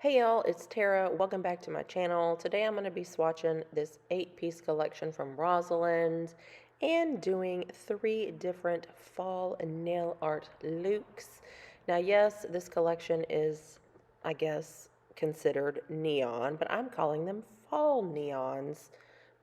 Hey y'all, it's Tara. Welcome back to my channel. Today I'm going to be swatching this 8-piece collection from Rosalind and doing 3 different fall nail art looks. Now, yes, this collection is, I guess, considered neon, but I'm calling them fall neons.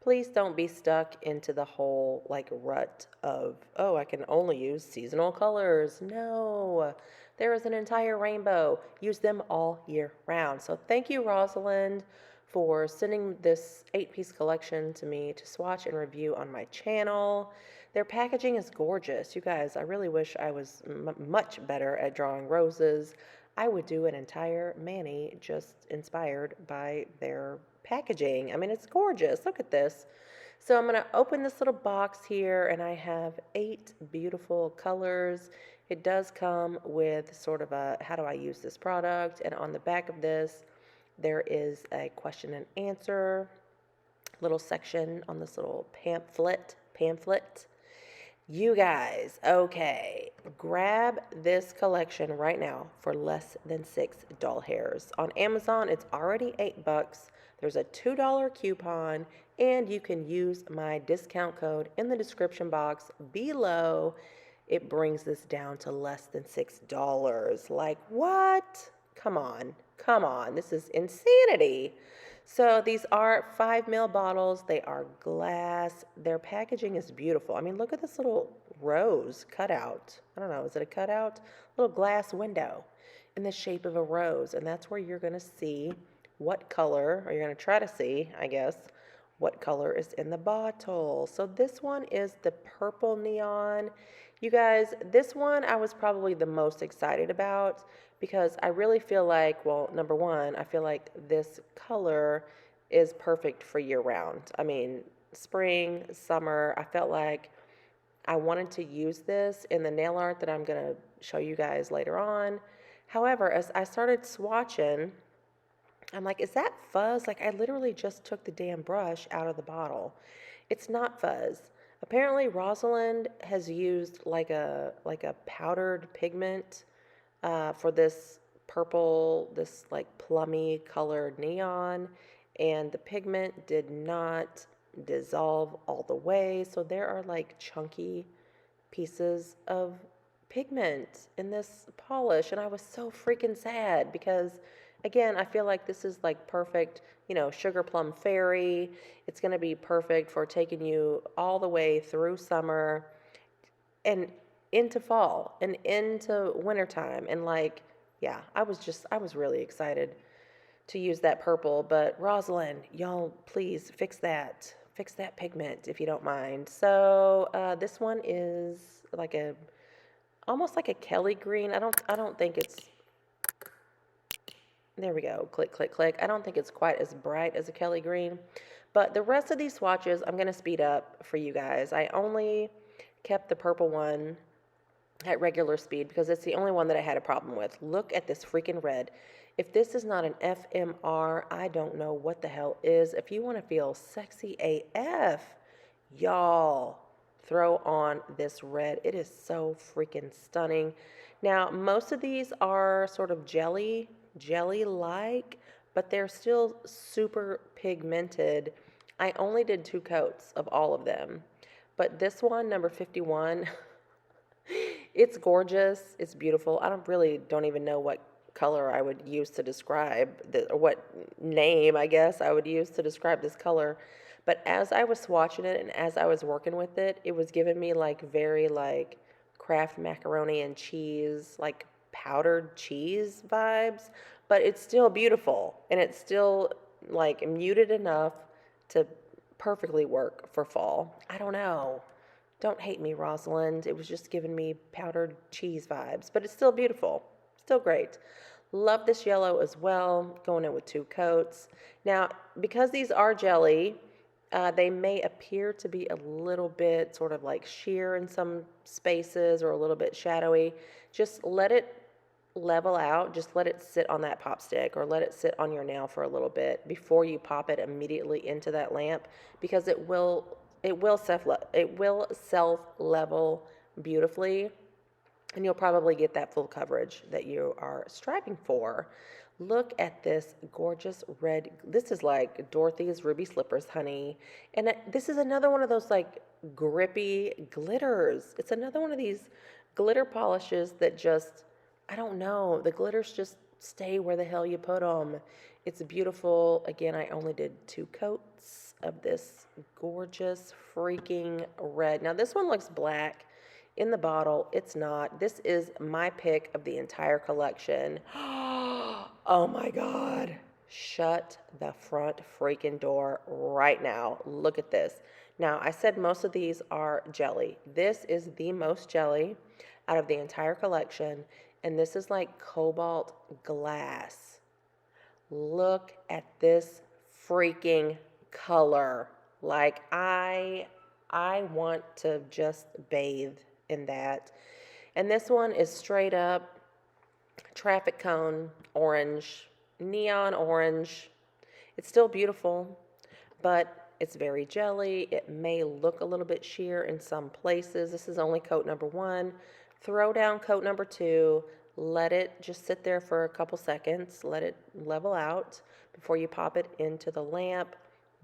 Please don't be stuck into the whole like rut of, oh, I can only use seasonal colors. No, there is an entire rainbow. Use them all year round. So thank you, Rosalind, for sending this 8-piece collection to me to swatch and review on my channel. Their packaging is gorgeous. You guys, I really wish I was much better at drawing roses. I would do an entire mani just inspired by their packaging. I mean, it's gorgeous. Look at this. So I'm going to open this little box here, and I have 8 beautiful colors. It does come with sort of a, how do I use this product? And on the back of this, there is a question and answer little section on this little pamphlet. You guys, okay, grab this collection right now for less than 6 doll hairs. On Amazon, it's already $8. There's a $2 coupon, and you can use my discount code in the description box below. It brings this down to less than $6. Like, what? Come on, this is insanity. So these are 5 ml bottles. They are glass. Their packaging is beautiful. I mean, look at this little rose cutout. I don't know, is it a cutout? Little glass window in the shape of a rose. And that's where you're going to see what color, or you're going to try to see, I guess, what color is in the bottle. So this one is the purple neon. You guys, this one I was probably the most excited about because I really feel like, well, number one, I feel like this color is perfect for year round. I mean, spring, summer, I felt like I wanted to use this in the nail art that I'm going to show you guys later on. However, as I started swatching, I'm like, is that fuzz? Like, I literally just took the damn brush out of the bottle. It's not fuzz. Apparently, Rosalind has used like a powdered pigment for this purple, this like plummy colored neon, and the pigment did not dissolve all the way. So there are like chunky pieces of pigment in this polish, and I was so freaking sad because again, I feel like this is like perfect, sugar plum fairy. It's going to be perfect for taking you all the way through summer and into fall and into wintertime. And like, yeah, I was really excited to use that purple. But Rosalind, y'all, please fix that. Fix that pigment if you don't mind. So this one is like almost like a Kelly green. I don't think it's, there we go, click, click, click. I don't think it's quite as bright as a Kelly green, but the rest of these swatches, I'm going to speed up for you guys. I only kept the purple one at regular speed because it's the only one that I had a problem with. Look at this freaking red. If this is not an FMR, I don't know what the hell is. If you want to feel sexy AF, y'all, throw on this red. It is so freaking stunning. Now, most of these are sort of jelly-like, but they're still super pigmented. I only did 2 coats of all of them, but this one, number 51, it's gorgeous. It's beautiful. I don't even know what color I would use to describe or what name, I guess, I would use to describe this color. But as I was swatching it and as I was working with it, it was giving me like very like Kraft macaroni and cheese, like powdered cheese vibes, but it's still beautiful and it's still like muted enough to perfectly work for fall. I don't know. Don't hate me, Rosalind. It was just giving me powdered cheese vibes, but it's still beautiful. Still great. Love this yellow as well, going in with 2 coats. Now, because these are jelly, they may appear to be a little bit sort of like sheer in some spaces or a little bit shadowy. Just let it level out. Just let it sit on that pop stick or let it sit on your nail for a little bit before you pop it immediately into that lamp, because it will self level beautifully. and you'll probably get that full coverage that you are striving for. Look at this gorgeous red. This is like Dorothy's Ruby Slippers, honey. And this is another one of those like grippy glitters. It's another one of these glitter polishes that just, I don't know, the glitters just stay where the hell you put them. It's beautiful. Again, I only did 2 coats of this gorgeous freaking red. Now this one looks black in the bottle. It's not. This is my pick of the entire collection. Oh my God. Shut the front freaking door right now. Look at this. Now, I said most of these are jelly. This is the most jelly out of the entire collection, and this is like cobalt glass. Look at this freaking color. Like I want to just bathe in that. And this one is straight up traffic cone orange, neon orange. It's still beautiful, but it's very jelly. It may look a little bit sheer in some places. This is only coat number 1. Throw down coat number 2. Let it just sit there for a couple seconds. Let it level out before you pop it into the lamp.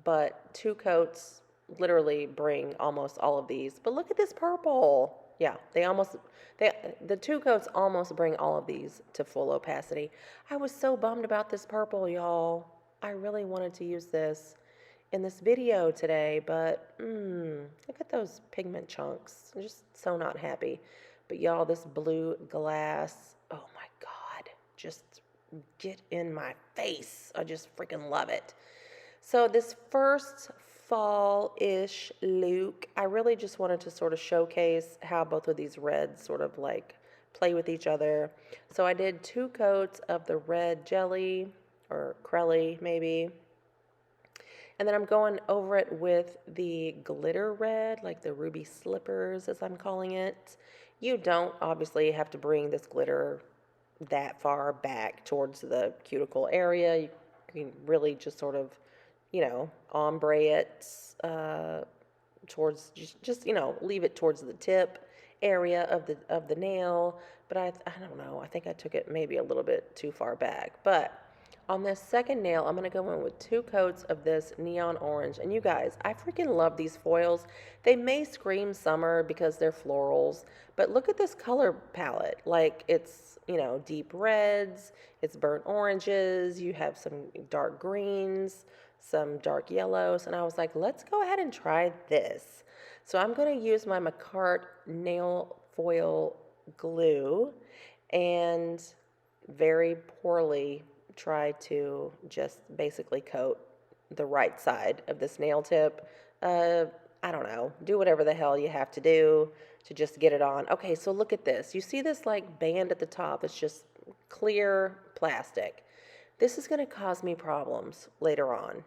But 2 coats literally bring almost all of these. But look at this purple. Yeah, the 2 coats almost bring all of these to full opacity. I was so bummed about this purple, y'all. I really wanted to use this in this video today, but look at those pigment chunks. I'm just so not happy. But y'all, this blue glass, oh my God, just get in my face. I just freaking love it. So this first fall-ish look, I really just wanted to sort of showcase how both of these reds sort of like play with each other. So I did 2 coats of the red jelly, or Crelly maybe. And then I'm going over it with the glitter red, like the Ruby Slippers as I'm calling it. You don't obviously have to bring this glitter that far back towards the cuticle area. You can really just sort of, ombre it towards, just leave it towards the tip area of the nail. But I don't know, I think I took it maybe a little bit too far back. But on this second nail, I'm going to go in with 2 coats of this neon orange. And you guys, I freaking love these foils. They may scream summer because they're florals, but look at this color palette. Like it's, deep reds, it's burnt oranges, you have some dark greens, some dark yellows. And I was like, let's go ahead and try this. So I'm going to use my McCart nail foil glue and very poorly try to just basically coat the right side of this nail tip. I don't know, do whatever the hell you have to do to just get it on. Okay, so look at this. You see this like band at the top? It's just clear plastic. This is going to cause me problems later on.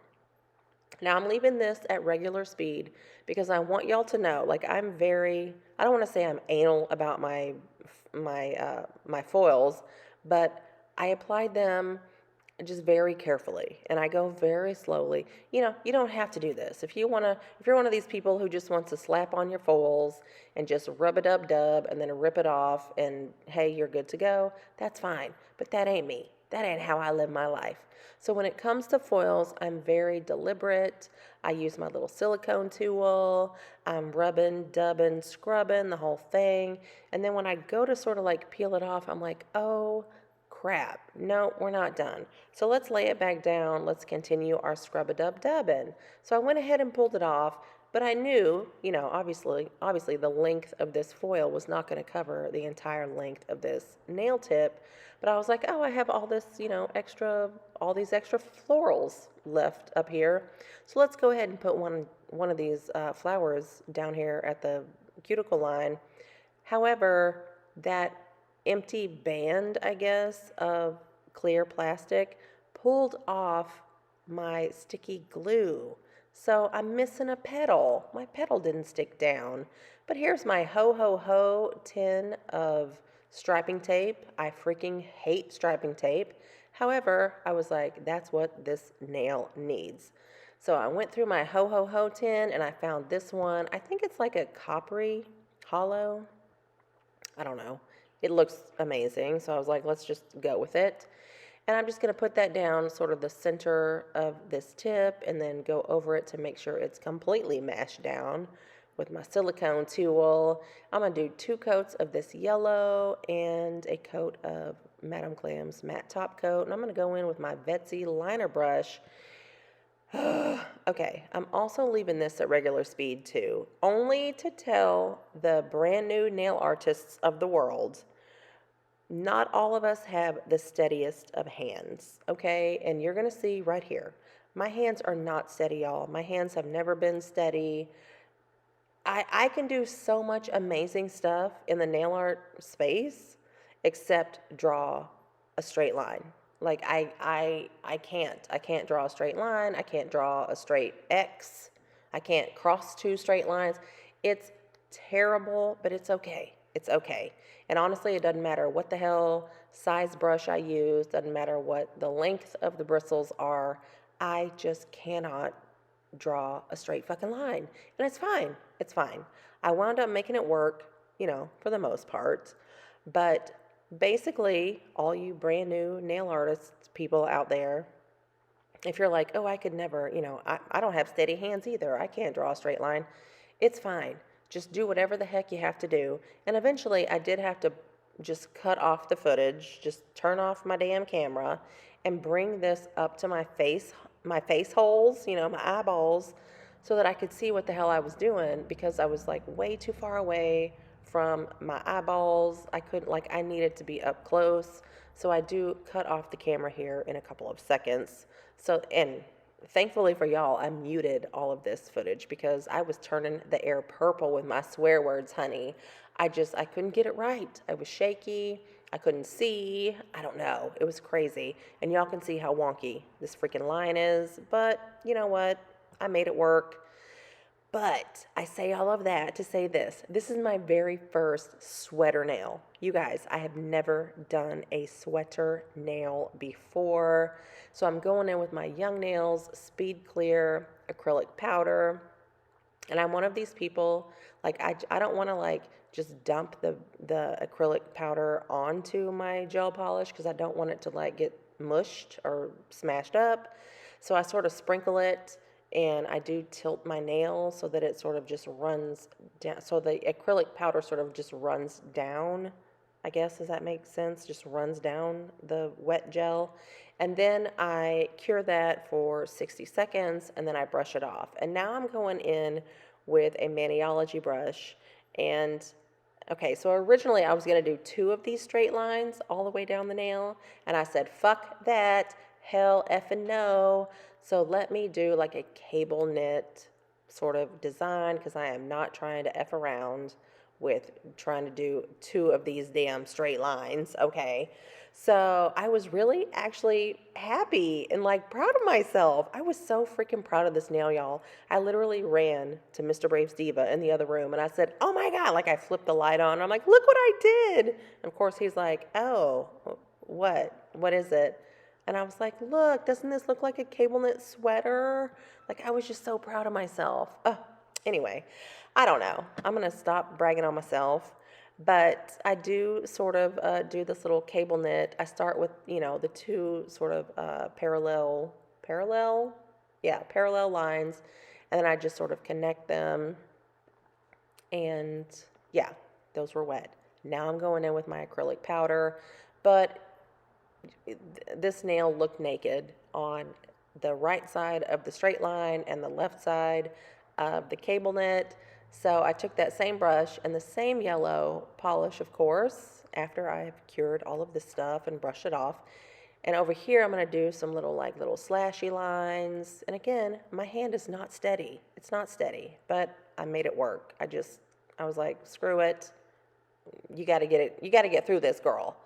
Now I'm leaving this at regular speed because I want y'all to know, like I don't want to say I'm anal about my foils, but I applied them just very carefully, and I go very slowly. You don't have to do this. If you're one of these people who just wants to slap on your foils and just rub-a-dub-dub and then rip it off and hey, you're good to go, that's fine. But that ain't me. That ain't how I live my life. So when it comes to foils, I'm very deliberate. I use my little silicone tool. I'm rubbing, dubbing, scrubbing the whole thing. And then when I go to sort of like peel it off, I'm like, oh, crap. No, we're not done. So let's lay it back down. Let's continue our scrub-a-dub-dubbing. So I went ahead and pulled it off, but I knew, obviously the length of this foil was not going to cover the entire length of this nail tip. But I was like, oh, I have all this, all these extra florals left up here. So let's go ahead and put one of these flowers down here at the cuticle line. However, that empty band, I guess, of clear plastic pulled off my sticky glue. So I'm missing a petal. My petal didn't stick down. But here's my ho tin of striping tape. I freaking hate striping tape. However, I was like, that's what this nail needs. So I went through my ho tin and I found this one. I think it's like a coppery hollow. I don't know. it looks amazing. So I was like, let's just go with it. And I'm just going to put that down sort of the center of this tip and then go over it to make sure it's completely mashed down with my silicone tool. I'm going to do 2 coats of this yellow and a coat of Madame Glam's matte top coat. And I'm going to go in with my Betsy liner brush. Okay, I'm also leaving this at regular speed too, only to tell the brand new nail artists of the world, not all of us have the steadiest of hands, okay? And you're gonna see right here, my hands are not steady, y'all. My hands have never been steady. I can do so much amazing stuff in the nail art space, except draw a straight line. Like I can't draw a straight line. I can't draw a straight X. I can't cross 2 straight lines. It's terrible, but it's okay. It's okay. And honestly, it doesn't matter what the hell size brush I use, doesn't matter what the length of the bristles are. I just cannot draw a straight fucking line. And it's fine. It's fine. I wound up making it work, you know, for the most part. But basically, all you brand new nail artists people out there, if you're like, oh, I could never, you know, I don't have steady hands either. I can't draw a straight line. It's fine. Just do whatever the heck you have to do. And eventually, I did have to just cut off the footage, just turn off my damn camera, and bring this up to my face holes, you know, my eyeballs, so that I could see what the hell I was doing, because I was like way too far away from my eyeballs. I couldn't, like, I needed to be up close. So I do cut off the camera here in a couple of seconds. So, and thankfully for y'all, I muted all of this footage because I was turning the air purple with my swear words, honey. I couldn't get it right. I was shaky. I couldn't see. I don't know. It was crazy. And y'all can see how wonky this freaking line is. But you know what? I made it work. But I say all of that to say this. This is my very first sweater nail. You guys, I have never done a sweater nail before. So I'm going in with my Young Nails Speed Clear acrylic powder. And I'm one of these people, like, I don't want to, like, just dump the acrylic powder onto my gel polish because I don't want it to, like, get mushed or smashed up. So I sort of sprinkle it, and I do tilt my nail so that it sort of just runs down. So the acrylic powder sort of just runs down, I guess. Does that make sense? Just runs down the wet gel. And then I cure that for 60 seconds, and then I brush it off. And now I'm going in with a Maniology brush. And, okay, so originally I was going to do 2 of these straight lines all the way down the nail. And I said, fuck that, hell effing no. So let me do like a cable knit sort of design, because I am not trying to F around with trying to do 2 of these damn straight lines, okay? So I was really actually happy and like proud of myself. I was so freaking proud of this nail, y'all. I literally ran to Mr. Brave's Diva in the other room and I said, oh my God, like I flipped the light on. I'm like, look what I did. And of course he's like, oh, what is it? And I was like, look, doesn't this look like a cable knit sweater? Like, I was just so proud of myself. Anyway, I don't know. I'm going to stop bragging on myself. But I do sort of do this little cable knit. I start with, you know, the 2 sort of parallel lines. And then I just sort of connect them. And yeah, those were wet. Now I'm going in with my acrylic powder. But this nail looked naked on the right side of the straight line and the left side of the cable knit. So I took that same brush and the same yellow polish, of course, after I've cured all of this stuff and brushed it off. And over here, I'm going to do some little slashy lines. And again, my hand is not steady. It's not steady, but I made it work. I was like, screw it. You got to get it. You got to get through this, girl.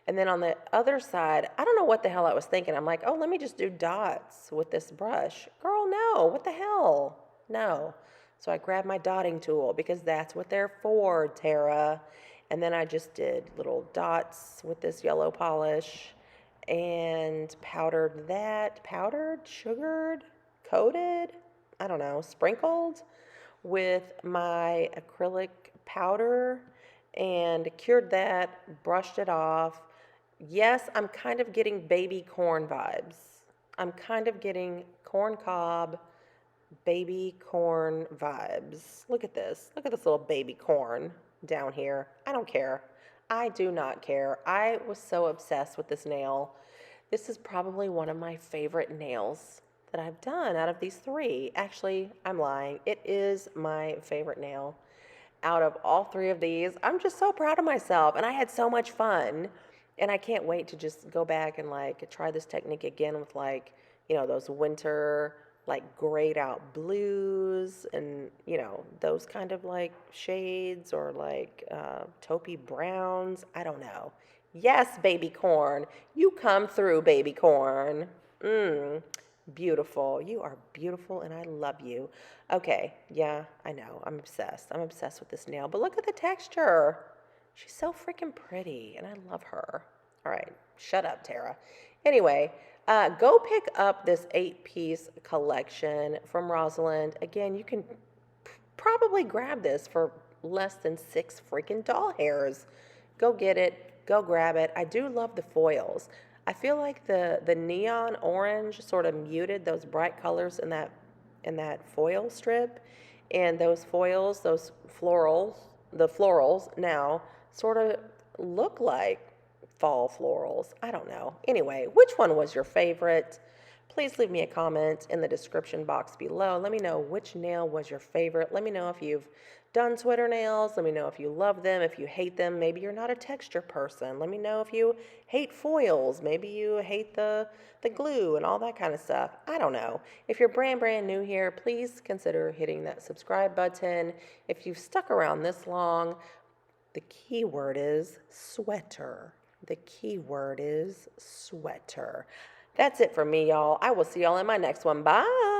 And then on the other side, I don't know what the hell I was thinking. I'm like, oh, let me just do dots with this brush. Girl, no. What the hell? No. So I grabbed my dotting tool because that's what they're for, Tara. And then I just did little dots with this yellow polish and powdered that. Powdered, sugared, coated, I don't know, sprinkled with my acrylic powder. and cured that, brushed it off. Yes, I'm kind of getting baby corn vibes. I'm kind of getting corn cob, baby corn vibes. Look at this. Look at this little baby corn down here. I don't care. I do not care. I was so obsessed with this nail. This is probably one of my favorite nails that I've done out of these three. Actually, I'm lying. It is my favorite nail out of all three of these. I'm just so proud of myself, and I had so much fun. And I can't wait to just go back and like try this technique again with like, those winter like grayed out blues and, those kind of like shades or like taupey browns. I don't know. Yes, baby corn. You come through, baby corn. Beautiful. You are beautiful and I love you. Okay, yeah, I know. I'm obsessed. I'm obsessed with this nail. But look at the texture. She's so freaking pretty and I love her. All right, shut up, Tara. Anyway, go pick up this 8-piece collection from Rosalind. Again, you can probably grab this for less than 6 freaking doll hairs. Go get it. Go grab it. I do love the foils. I feel like the neon orange sort of muted those bright colors in that foil strip, and those foils, the florals now sort of look like fall florals. I don't know. Anyway, which one was your favorite? Please leave me a comment in the description box below. Let me know which nail was your favorite. Let me know if you've done Twitter nails. Let me know if you love them, if you hate them. Maybe you're not a texture person. Let me know if you hate foils. Maybe you hate the glue and all that kind of stuff. I don't know. If you're brand new here, please consider hitting that subscribe button. If you've stuck around this long, the key word is sweater. The key word is sweater. That's it for me, y'all. I will see y'all in my next one. Bye.